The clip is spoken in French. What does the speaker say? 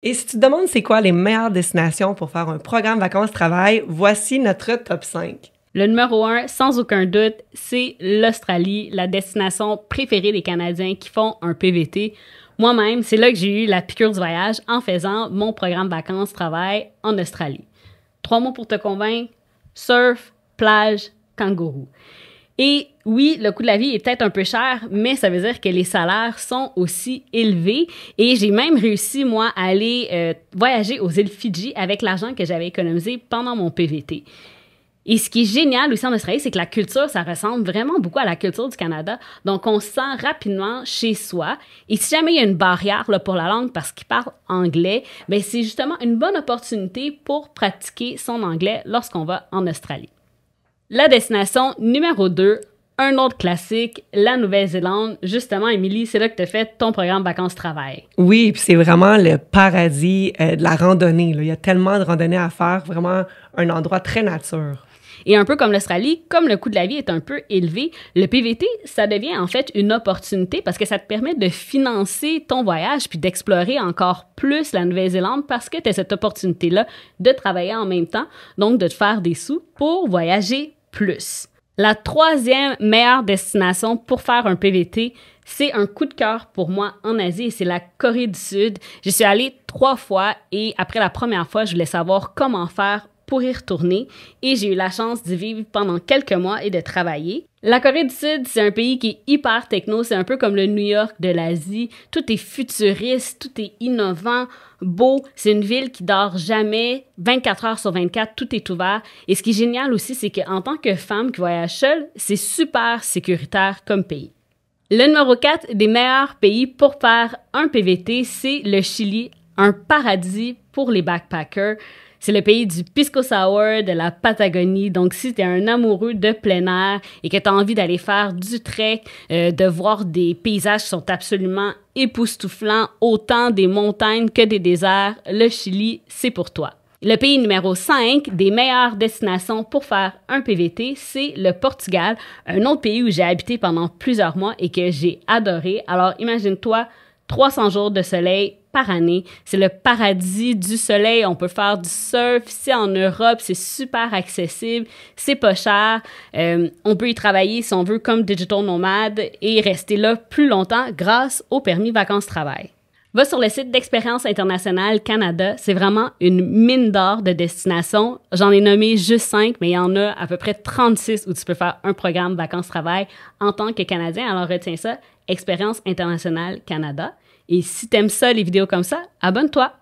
Et si tu te demandes c'est quoi les meilleures destinations pour faire un programme vacances-travail, voici notre top 5. Le numéro 1, sans aucun doute, c'est l'Australie, la destination préférée des Canadiens qui font un PVT. Moi-même, c'est là que j'ai eu la piqûre du voyage en faisant mon programme vacances-travail en Australie. 3 mots pour te convaincre: surf, plage, kangourou. Et oui, le coût de la vie est peut-être un peu cher, mais ça veut dire que les salaires sont aussi élevés. Et j'ai même réussi, moi, à aller voyager aux îles Fidji avec l'argent que j'avais économisé pendant mon PVT. Et ce qui est génial aussi en Australie, c'est que la culture, ça ressemble vraiment beaucoup à la culture du Canada. Donc, on se sent rapidement chez soi. Et si jamais il y a une barrière là, pour la langue parce qu'ils parlent anglais, bien, c'est justement une bonne opportunité pour pratiquer son anglais lorsqu'on va en Australie. La destination numéro 2, un autre classique, la Nouvelle-Zélande. Justement, Émilie, c'est là que tu as fait ton programme vacances-travail. Oui, puis c'est vraiment le paradis de la randonnée, là. Il y a tellement de randonnées à faire, vraiment un endroit très nature. Et un peu comme l'Australie, comme le coût de la vie est un peu élevé, le PVT, ça devient en fait une opportunité parce que ça te permet de financer ton voyage puis d'explorer encore plus la Nouvelle-Zélande parce que tu as cette opportunité-là de travailler en même temps, donc de te faire des sous pour voyager plus. La troisième meilleure destination pour faire un PVT, c'est un coup de cœur pour moi en Asie et c'est la Corée du Sud. Je suis allée 3 fois et après la première fois, je voulais savoir comment faire pour y retourner et j'ai eu la chance d'y vivre pendant quelques mois et de travailler. La Corée du Sud, c'est un pays qui est hyper techno, c'est un peu comme le New York de l'Asie. Tout est futuriste, tout est innovant, beau. C'est une ville qui dort jamais, 24 heures sur 24, tout est ouvert. Et ce qui est génial aussi, c'est qu'en tant que femme qui voyage seule, c'est super sécuritaire comme pays. Le numéro 4 des meilleurs pays pour faire un PVT, c'est le Chili, un paradis pour les backpackers. C'est le pays du pisco sour, de la Patagonie. Donc, si tu es un amoureux de plein air et que tu as envie d'aller faire du trek, de voir des paysages qui sont absolument époustouflants, autant des montagnes que des déserts, le Chili, c'est pour toi. Le pays numéro 5 des meilleures destinations pour faire un PVT, c'est le Portugal, un autre pays où j'ai habité pendant plusieurs mois et que j'ai adoré. Alors, imagine-toi 300 jours de soleil par année. C'est le paradis du soleil. On peut faire du surf. Ici, en Europe, c'est super accessible. C'est pas cher. On peut y travailler, si on veut, comme digital nomade et rester là plus longtemps grâce au permis vacances-travail. Va sur le site d'Expérience internationale Canada. C'est vraiment une mine d'or de destinations. J'en ai nommé juste 5, mais il y en a à peu près 36 où tu peux faire un programme vacances-travail en tant que Canadien. Alors, retiens ça, Expérience internationale Canada. Et si t'aimes ça, les vidéos comme ça, abonne-toi!